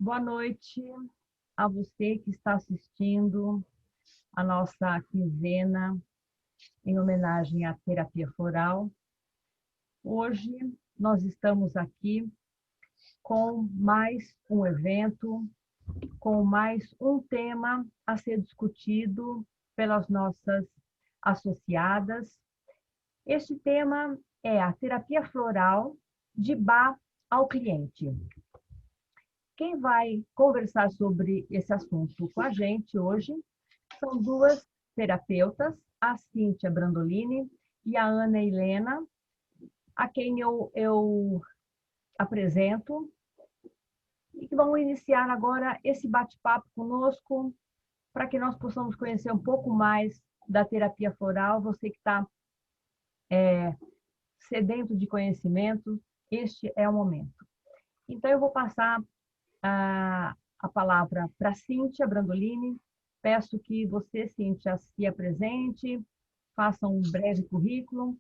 Boa noite a você que está assistindo a nossa quinzena em homenagem à terapia floral. Hoje nós estamos aqui com mais um evento, com mais um tema a ser discutido pelas nossas associadas. Este tema é a terapia floral de Bach ao cliente. Quem vai conversar sobre esse assunto com a gente hoje são duas terapeutas, a Cíntia Brandolini e a Ana Helena, a quem eu apresento, e que vão iniciar agora esse bate-papo conosco, para que nós possamos conhecer um pouco mais da terapia floral. Você que está sedento de conhecimento, este é o momento. Então, eu vou passar a palavra para Cíntia Brandolini. Peço que você, Cíntia, se apresente, faça um breve currículo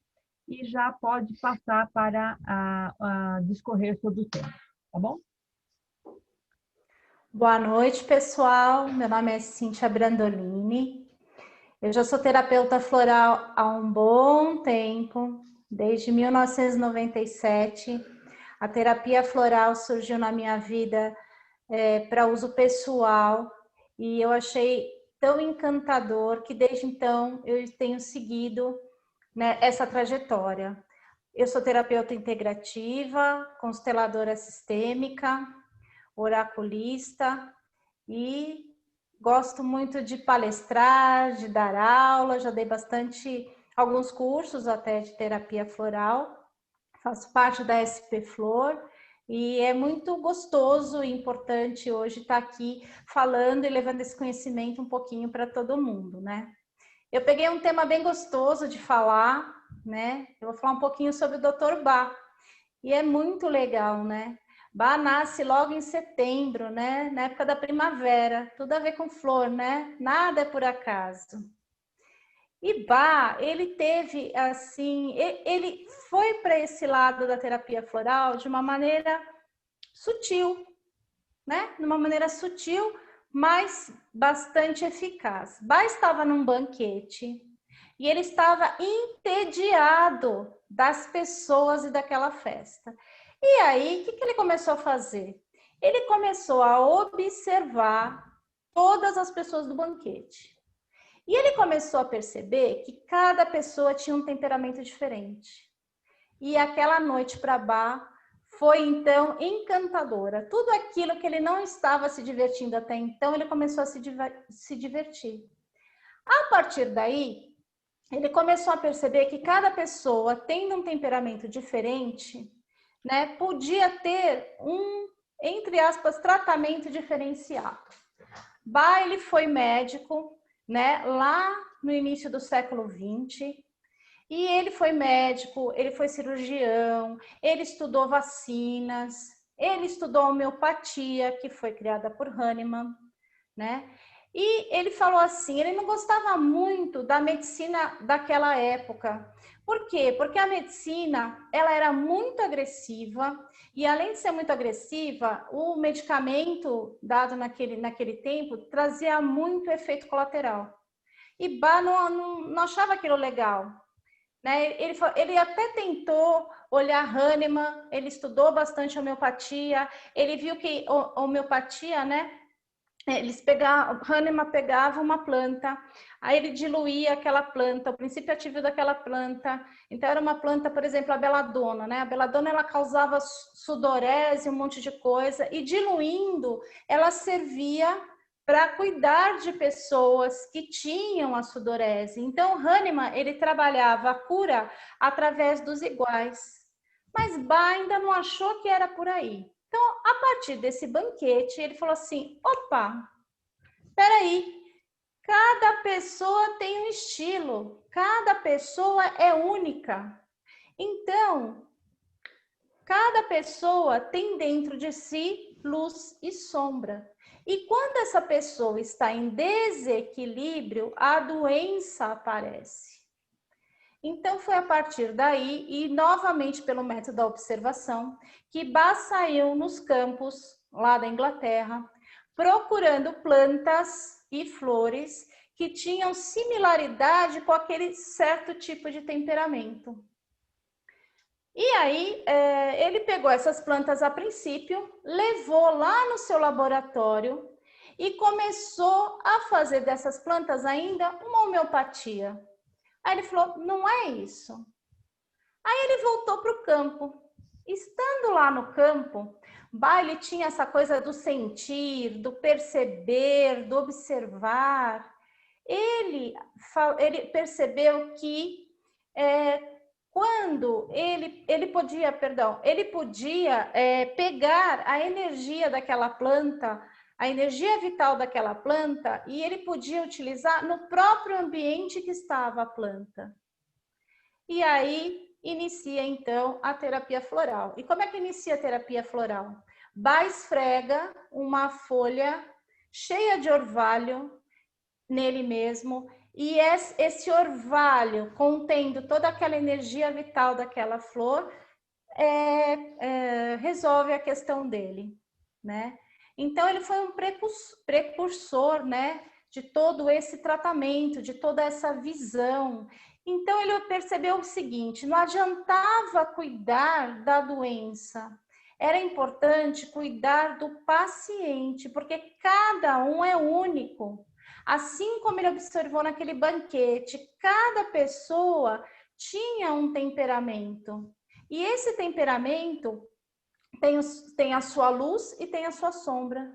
e já pode passar para discorrer sobre o tema, tá bom? Boa noite, pessoal. Meu nome é Cíntia Brandolini. Eu já sou terapeuta floral há um bom tempo, desde 1997. A terapia floral surgiu na minha vida para uso pessoal e eu achei tão encantador que desde então eu tenho seguido, né, essa trajetória. Eu sou terapeuta integrativa, consteladora sistêmica, oraculista e gosto muito de palestrar, de dar aula, já dei alguns cursos até de terapia floral, faço parte da SP Flor e é muito gostoso e importante hoje estar aqui falando e levando esse conhecimento um pouquinho para todo mundo, né? Eu peguei um tema bem gostoso de falar, né? Eu vou falar um pouquinho sobre o Dr. Bach e é muito legal, né? Bach nasce logo em setembro, né? Na época da primavera, tudo a ver com flor, né? Nada é por acaso. E Bach, ele teve assim, ele foi para esse lado da terapia floral de uma maneira sutil, né? De uma maneira sutil, mas bastante eficaz. Bach estava num banquete e ele estava entediado das pessoas e daquela festa. E aí, o que ele começou a fazer? Ele começou a observar todas as pessoas do banquete. E ele começou a perceber que cada pessoa tinha um temperamento diferente. E aquela noite para Bach foi, então, encantadora. Tudo aquilo que ele não estava se divertindo até então, ele começou a se divertir. A partir daí, ele começou a perceber que cada pessoa, tendo um temperamento diferente, né, podia ter um, entre aspas, tratamento diferenciado. Bach, ele foi médico, né, lá no início do século XX, e ele foi médico, ele foi cirurgião, ele estudou vacinas, ele estudou homeopatia, que foi criada por Hahnemann, né? E ele falou assim, ele não gostava muito da medicina daquela época. Por quê? Porque a medicina, ela era muito agressiva e além de ser muito agressiva, o medicamento dado naquele tempo trazia muito efeito colateral. E Bach não achava aquilo legal. Né? Ele até tentou olhar Hahnemann, ele estudou bastante homeopatia, ele viu que a homeopatia, né? Hahnemann pegava uma planta, aí ele diluía aquela planta, o princípio ativo daquela planta. Então era uma planta, por exemplo, a beladona, né? A beladona ela causava sudorese, um monte de coisa, e diluindo, ela servia para cuidar de pessoas que tinham a sudorese. Então Hahnemann, ele trabalhava a cura através dos iguais. Mas Bach ainda não achou que era por aí. Então, a partir desse banquete, ele falou assim, opa, peraí, cada pessoa tem um estilo, cada pessoa é única. Então, cada pessoa tem dentro de si luz e sombra. E quando essa pessoa está em desequilíbrio, a doença aparece. Então, foi a partir daí, e novamente pelo método da observação, que Bach saiu nos campos lá da Inglaterra, procurando plantas e flores que tinham similaridade com aquele certo tipo de temperamento. E aí, ele pegou essas plantas a princípio, levou lá no seu laboratório e começou a fazer dessas plantas ainda uma homeopatia. Aí ele falou, não é isso. Aí ele voltou para o campo. Estando lá no campo, Bach, ele tinha essa coisa do sentir, do perceber, do observar. Ele percebeu que quando ele podia pegar a energia daquela planta, a energia vital daquela planta, e ele podia utilizar no próprio ambiente que estava a planta. E aí inicia então a terapia floral. E como é que inicia a terapia floral? Bach esfrega uma folha cheia de orvalho nele mesmo, e esse orvalho, contendo toda aquela energia vital daquela flor, resolve a questão dele, né? Então, ele foi um precursor, né, de todo esse tratamento, de toda essa visão. Então, ele percebeu o seguinte, não adiantava cuidar da doença, era importante cuidar do paciente, porque cada um é único. Assim como ele observou naquele banquete, cada pessoa tinha um temperamento. E esse temperamento tem a sua luz e tem a sua sombra.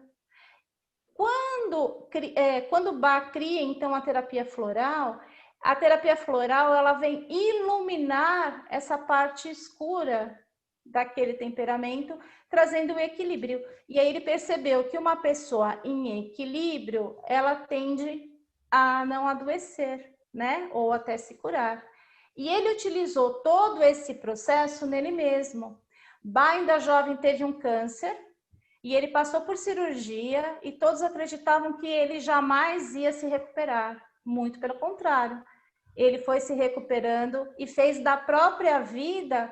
Quando Bach cria, então, a terapia floral ela vem iluminar essa parte escura daquele temperamento, trazendo o equilíbrio. E aí ele percebeu que uma pessoa em equilíbrio, ela tende a não adoecer, né? Ou até se curar. E ele utilizou todo esse processo nele mesmo. Bach, ainda jovem, teve um câncer e ele passou por cirurgia e todos acreditavam que ele jamais ia se recuperar. Muito pelo contrário. Ele foi se recuperando e fez da própria vida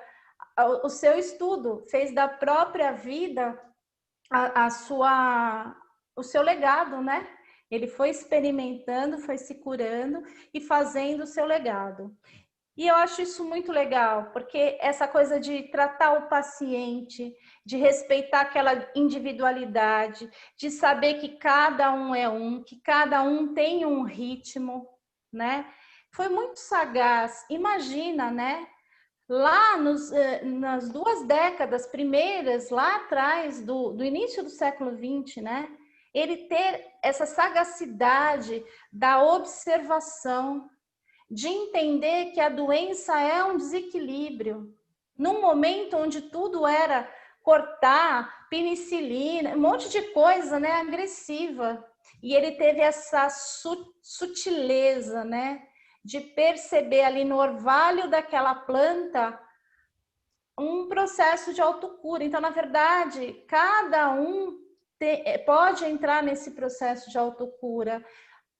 o seu estudo, fez da própria vida o seu legado, né? Ele foi experimentando, foi se curando e fazendo o seu legado. E eu acho isso muito legal, porque essa coisa de tratar o paciente, de respeitar aquela individualidade, de saber que cada um é que cada um tem um ritmo, né? Foi muito sagaz. Imagina, né? Lá nas 2 décadas primeiras, lá atrás, do início do século XX, né? Ele ter essa sagacidade da observação, de entender que a doença é um desequilíbrio. Num momento onde tudo era cortar, penicilina, um monte de coisa, né, agressiva. E ele teve essa sutileza, né, de perceber ali no orvalho daquela planta um processo de autocura. Então, na verdade, cada um pode entrar nesse processo de autocura,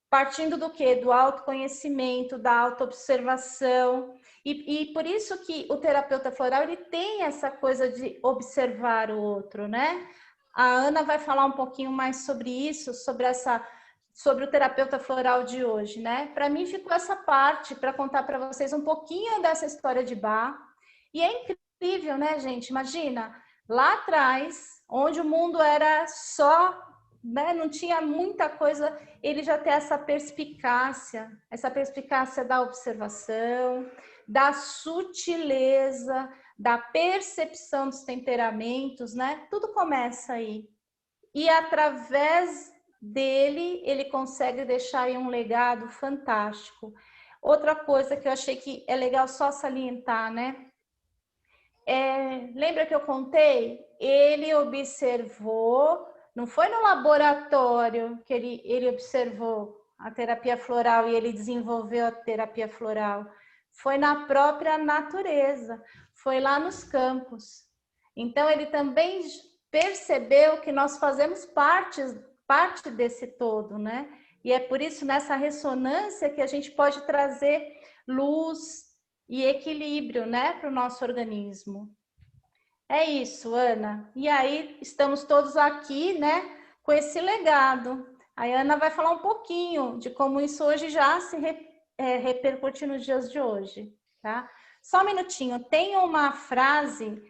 partindo do quê? Do autoconhecimento, da autoobservação. E por isso que o terapeuta floral, ele tem essa coisa de observar o outro, né? A Ana vai falar um pouquinho mais sobre isso, sobre o terapeuta floral de hoje, né? Para mim ficou essa parte para contar para vocês um pouquinho dessa história de Bach. E é incrível, né, gente? Imagina, lá atrás, onde o mundo era só, né, não tinha muita coisa, ele já tem essa perspicácia da observação, da sutileza, da percepção dos temperamentos, né? Tudo começa aí. E através dele, ele consegue deixar aí um legado fantástico. Outra coisa que eu achei que é legal só salientar, né? Lembra que eu contei? Ele observou, não foi no laboratório que ele observou a terapia floral e ele desenvolveu a terapia floral. Foi na própria natureza, foi lá nos campos. Então, ele também percebeu que nós fazemos parte desse todo, né? E é por isso, nessa ressonância, que a gente pode trazer luz, e equilíbrio, né, para o nosso organismo. É isso, Ana. E aí, estamos todos aqui, né, com esse legado. A Ana vai falar um pouquinho de como isso hoje já se repercute nos dias de hoje, tá? Só um minutinho, tem uma frase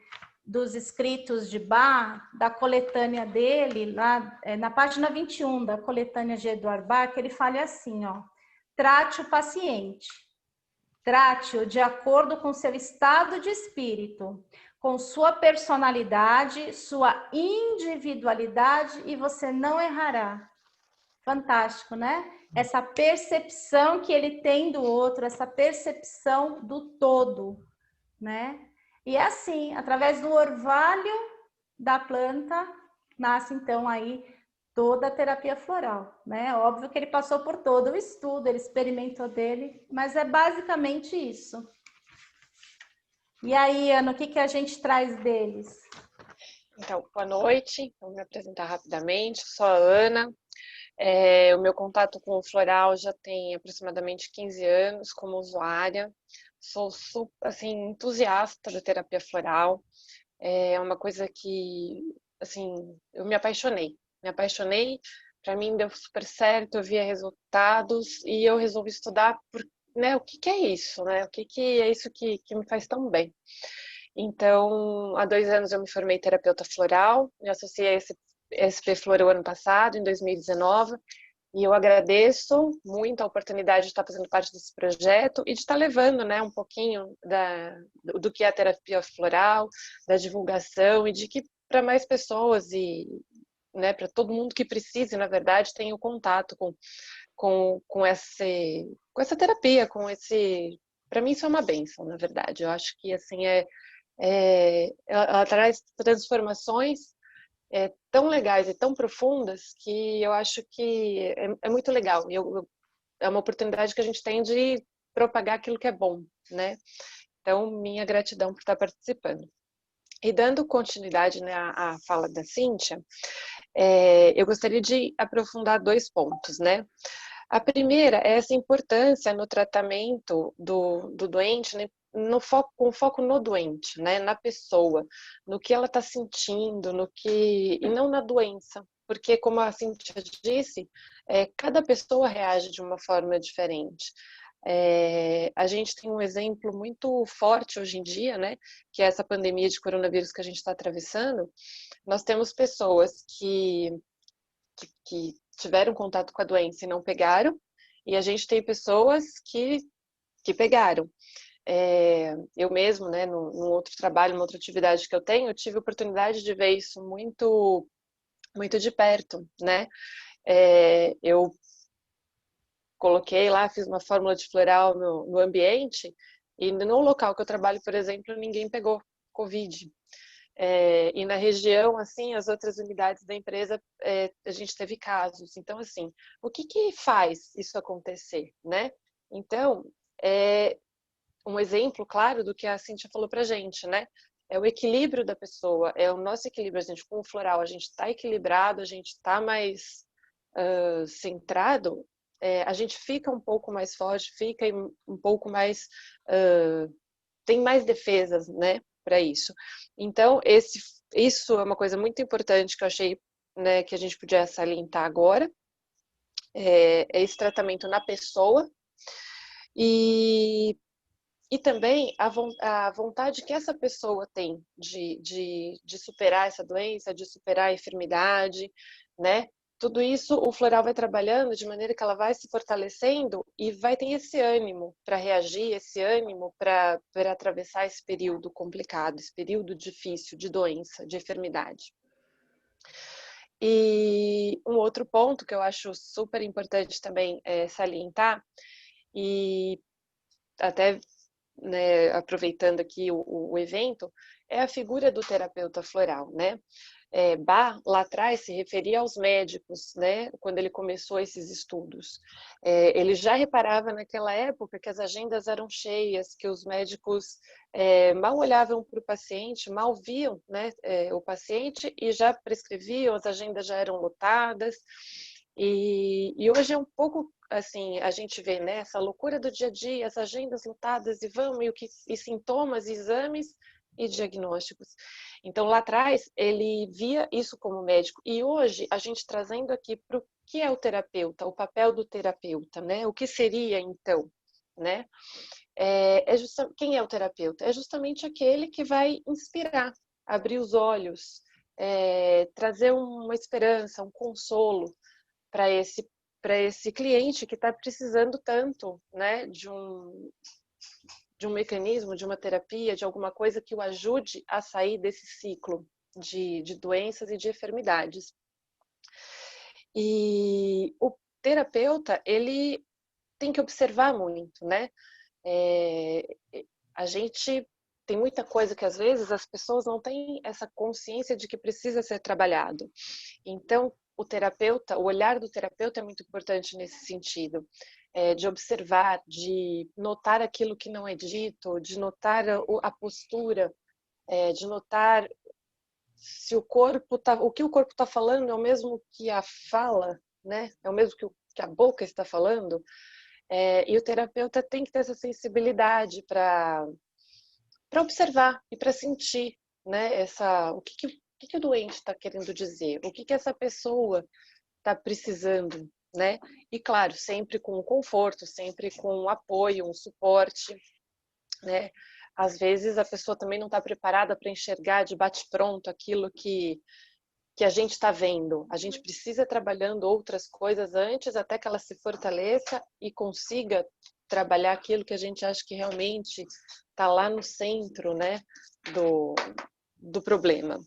dos escritos de Bach, da coletânea dele, lá na página 21 da coletânea de Eduard Bach, que ele fala assim, ó: trate o paciente, trate-o de acordo com seu estado de espírito, com sua personalidade, sua individualidade, e você não errará. Fantástico, né? Essa percepção que ele tem do outro, essa percepção do todo, né? E é assim, através do orvalho da planta, nasce então aí toda a terapia floral, né? Óbvio que ele passou por todo o estudo, ele experimentou dele, mas é basicamente isso. E aí, Ana, o que a gente traz deles? Então, boa noite, vou me apresentar rapidamente, sou a Ana. O meu contato com o floral já tem aproximadamente 15 anos como usuária. Sou assim, entusiasta da terapia floral. É uma coisa que, assim, eu me apaixonei. Para mim deu super certo, eu via resultados e eu resolvi estudar né, o que é isso, né? O que é isso que me faz tão bem. Então, há 2 anos eu me formei terapeuta floral, me associei a esse SP Flor o ano passado, em 2019, e eu agradeço muito a oportunidade de estar fazendo parte desse projeto e de estar levando, né, um pouquinho do que é a terapia floral, da divulgação e de que para mais pessoas e, né, para todo mundo que precise, na verdade, tenha o contato com essa terapia, para mim isso é uma bênção, na verdade. Eu acho que assim ela traz transformações tão legais e tão profundas que eu acho que é muito legal. É uma oportunidade que a gente tem de propagar aquilo que é bom, né? Então, minha gratidão por estar participando. E dando continuidade, né, à fala da Cíntia, eu gostaria de aprofundar 2 pontos, né? A primeira é essa importância no tratamento do doente, né, com foco no doente, né, na pessoa, no que ela está sentindo, e não na doença, porque como a Cíntia disse, cada pessoa reage de uma forma diferente. A gente tem um exemplo muito forte hoje em dia, né, que é essa pandemia de coronavírus que a gente está atravessando. Nós temos pessoas que tiveram contato com a doença e não pegaram, e a gente tem pessoas que pegaram. Eu mesmo, né, num outro trabalho, numa outra atividade que eu tenho, eu tive a oportunidade de ver isso muito, muito de perto, né? Eu coloquei lá, fiz uma fórmula de floral no ambiente, e no local que eu trabalho, por exemplo, ninguém pegou Covid. E na região, assim, as outras unidades da empresa, a gente teve casos. Então, assim, o que faz isso acontecer, né? Então, um exemplo claro do que a Cíntia falou pra gente, né? É o equilíbrio da pessoa, é o nosso equilíbrio. A gente, com o floral, a gente está equilibrado, a gente está mais centrado, a gente fica um pouco mais forte, fica um pouco mais... tem mais defesas, né, para isso. Então, isso é uma coisa muito importante que eu achei, né, que a gente podia salientar agora, esse tratamento na pessoa e também a vontade que essa pessoa tem de superar essa doença, de superar a enfermidade, né? Tudo isso o floral vai trabalhando de maneira que ela vai se fortalecendo e vai ter esse ânimo para reagir, esse ânimo para atravessar esse período complicado, esse período difícil de doença, de enfermidade. E um outro ponto que eu acho super importante também salientar, e até, né, aproveitando aqui o evento, é a figura do terapeuta floral, né? Bach, lá atrás, se referia aos médicos, né, quando ele começou esses estudos. Ele já reparava naquela época que as agendas eram cheias, que os médicos mal olhavam para o paciente, mal viam, né, o paciente e já prescreviam, as agendas já eram lotadas. E hoje é um pouco assim, a gente vê, né, essa loucura do dia a dia, as agendas lotadas e vamos, e sintomas, exames e diagnósticos. Então, lá atrás, ele via isso como médico. E hoje, a gente trazendo aqui para o que é o terapeuta, o papel do terapeuta, né? O que seria, então, né? Quem é o terapeuta? É justamente aquele que vai inspirar, abrir os olhos, trazer uma esperança, um consolo para esse cliente que está precisando tanto, né, de um mecanismo, de uma terapia, de alguma coisa que o ajude a sair desse ciclo de doenças e de enfermidades. E o terapeuta, ele tem que observar muito, né? A gente tem muita coisa que às vezes as pessoas não têm essa consciência de que precisa ser trabalhado. Então, o terapeuta, o olhar do terapeuta é muito importante nesse sentido, de observar, de notar aquilo que não é dito, de notar a postura, de notar se o corpo o que o corpo está falando é o mesmo que a fala, né? É o mesmo que a boca está falando. E o terapeuta tem que ter essa sensibilidade para observar e para sentir, né? O que o doente está querendo dizer, o que essa pessoa está precisando, né? E claro, sempre com conforto, sempre com um apoio, um suporte, né? Às vezes a pessoa também não está preparada para enxergar de bate-pronto aquilo que a gente está vendo. A gente precisa trabalhando outras coisas antes, até que ela se fortaleça e consiga trabalhar aquilo que a gente acha que realmente está lá no centro, né, do problema.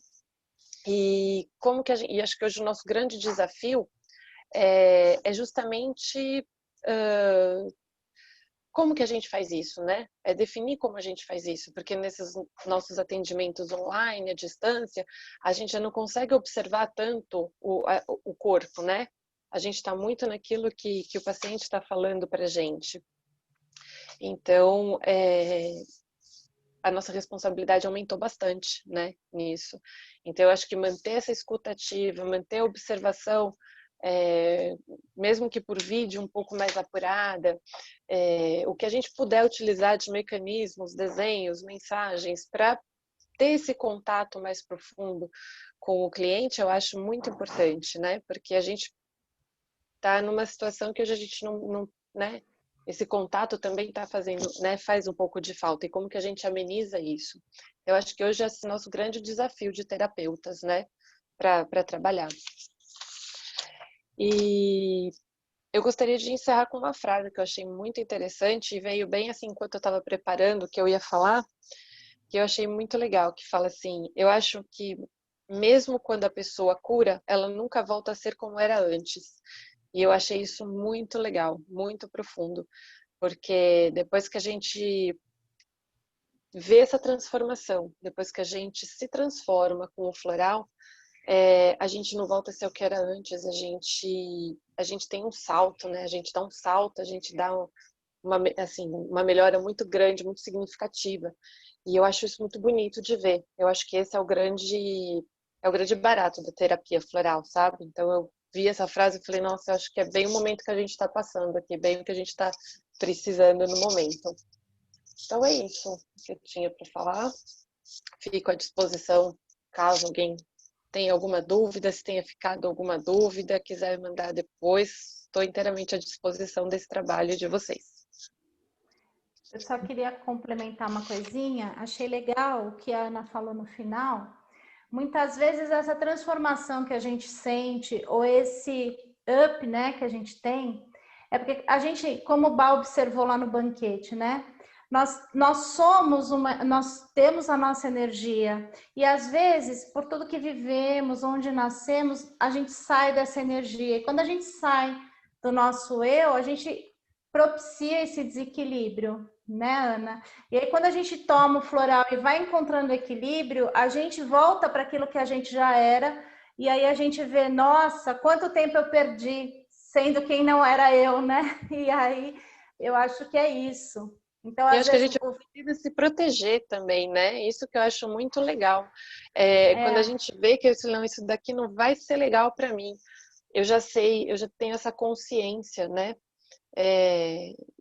E como que e acho que hoje o nosso grande desafio é justamente como que a gente faz isso, né? É definir como a gente faz isso, porque nesses nossos atendimentos online, à distância, a gente já não consegue observar tanto o corpo, né? A gente está muito naquilo que o paciente está falando para a gente. Então, a nossa responsabilidade aumentou bastante, né, nisso. Então, eu acho que manter essa escuta ativa, manter a observação, mesmo que por vídeo um pouco mais apurada, o que a gente puder utilizar de mecanismos, desenhos, mensagens, para ter esse contato mais profundo com o cliente, eu acho muito importante, né? Porque a gente está numa situação que hoje a gente não, né? Esse contato também está fazendo, né? Faz um pouco de falta. E como que a gente ameniza isso? Eu acho que hoje é esse nosso grande desafio de terapeutas, né? Para trabalhar. E eu gostaria de encerrar com uma frase que eu achei muito interessante e veio bem assim enquanto eu estava preparando o que eu ia falar, que eu achei muito legal, que fala assim: eu acho que mesmo quando a pessoa cura, ela nunca volta a ser como era antes. E eu achei isso muito legal, muito profundo, porque depois que a gente vê essa transformação, depois que a gente se transforma com o floral, a gente não volta a ser o que era antes, a gente tem um salto, né? A gente dá um salto, a gente dá uma melhora muito grande, muito significativa. E eu acho isso muito bonito de ver. Eu acho que esse é o grande barato da terapia floral, sabe? Então eu vi essa frase e falei, nossa, eu acho que é bem o momento que a gente está passando aqui, bem o que a gente está precisando no momento. Então é isso que eu tinha para falar. Fico à disposição caso alguém tenha alguma dúvida, se tenha ficado alguma dúvida, quiser mandar depois, estou inteiramente à disposição desse trabalho de vocês. Eu só queria complementar uma coisinha. Achei legal o que a Ana falou no final. Muitas vezes essa transformação que a gente sente, ou esse up, né, que a gente tem, é porque a gente, como o Bá observou lá no banquete, né? Nós temos a nossa energia e às vezes, por tudo que vivemos, onde nascemos, a gente sai dessa energia. E quando a gente sai do nosso eu, a gente propicia esse desequilíbrio, né, Ana? E aí, quando a gente toma o floral e vai encontrando equilíbrio, a gente volta para aquilo que a gente já era, e aí a gente vê, nossa, quanto tempo eu perdi sendo quem não era eu, né? E aí eu acho que é isso. Então, E às acho que a vezes. gente precisa se proteger também, né? Isso que eu acho muito legal. Quando a gente vê que isso daqui não vai ser legal para mim, eu já sei, eu já tenho essa consciência, né?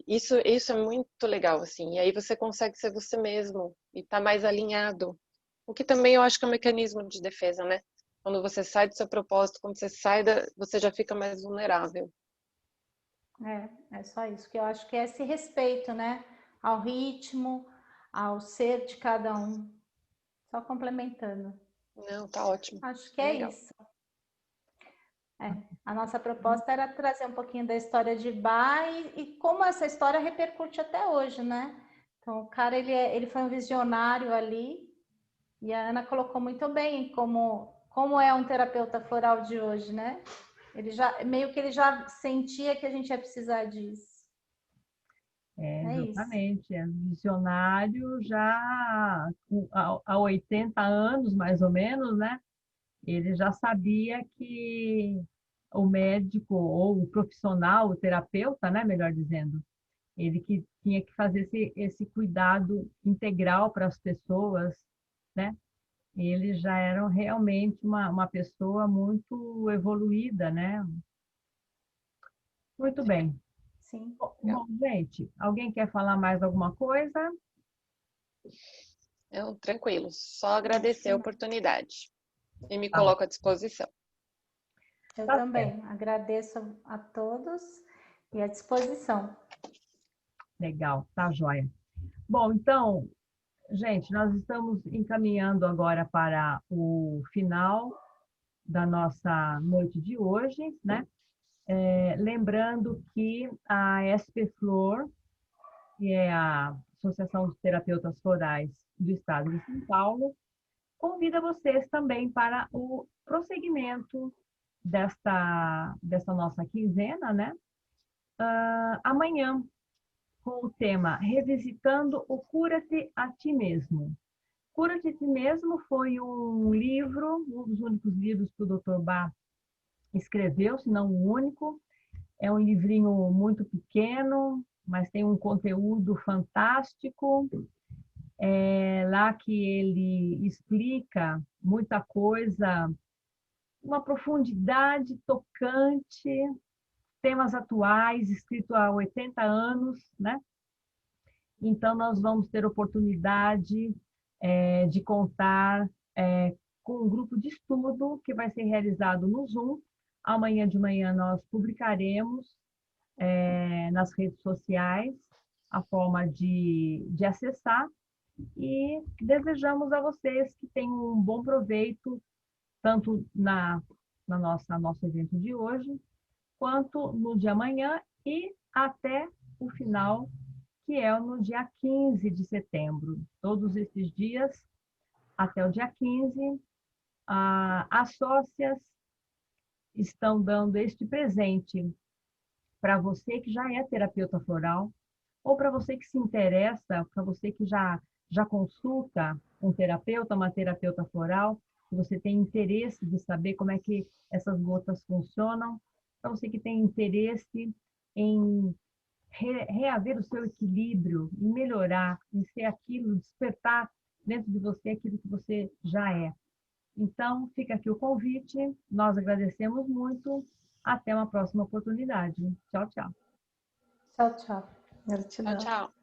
Isso é muito legal, assim. E aí você consegue ser você mesmo e tá mais alinhado. O que também eu acho que é um mecanismo de defesa, né? Quando você sai do seu propósito, quando você sai você já fica mais vulnerável. É só isso, que eu acho que é esse respeito, né? Ao ritmo, ao ser de cada um. Só complementando. Não, tá ótimo. Acho que É é legal. isso. A nossa proposta era trazer um pouquinho da história de Bach e como essa história repercute até hoje, né? Então, o cara, ele foi um visionário ali, e a Ana colocou muito bem como é um terapeuta floral de hoje, né? Meio que ele já sentia que a gente ia precisar disso. É isso. Exatamente, é visionário já há 80 anos, mais ou menos, né? Ele já sabia que o médico ou o profissional, o terapeuta, né, melhor dizendo, ele que tinha que fazer esse cuidado integral para as pessoas, né? Ele já era realmente uma pessoa muito evoluída, né? Muito bem. Sim. Bom, gente, alguém quer falar mais alguma coisa? Não, tranquilo. Só agradecer a oportunidade. E me Tá, coloco à disposição. Eu tá certo. também agradeço a todos e à disposição. Legal, tá joia. Bom, então, gente, nós estamos encaminhando agora para o final da nossa noite de hoje, né? Lembrando que a SP Flor, que é a Associação de Terapeutas Florais do Estado de São Paulo, convida vocês também para o prosseguimento desta nossa quinzena, né? Amanhã, com o tema Revisitando o Cura-te a Ti Mesmo. Cura-te a Ti Mesmo foi um livro, um dos únicos livros que o Dr. Bach escreveu, se não o único. É um livrinho muito pequeno, mas tem um conteúdo fantástico. É lá que ele explica muita coisa, uma profundidade tocante, temas atuais, escrito há 80 anos, né? Então, nós vamos ter oportunidade de contar com um grupo de estudo que vai ser realizado no Zoom. Amanhã de manhã nós publicaremos nas redes sociais a forma de acessar e desejamos a vocês que tenham um bom proveito, tanto na nosso evento de hoje, quanto no de amanhã e até o final, que é no dia 15 de setembro. Todos esses dias, até o dia 15, as sócias estão dando este presente para você que já é terapeuta floral, ou para você que se interessa, para você que já consulta um terapeuta, uma terapeuta floral, que você tem interesse de saber como é que essas gotas funcionam, para você que tem interesse em reaver o seu equilíbrio, em melhorar, em ser aquilo, despertar dentro de você aquilo que você já é. Então, fica aqui o convite, nós agradecemos muito, até uma próxima oportunidade. Tchau, tchau. Tchau, tchau. Tchau, Gratidão. tchau.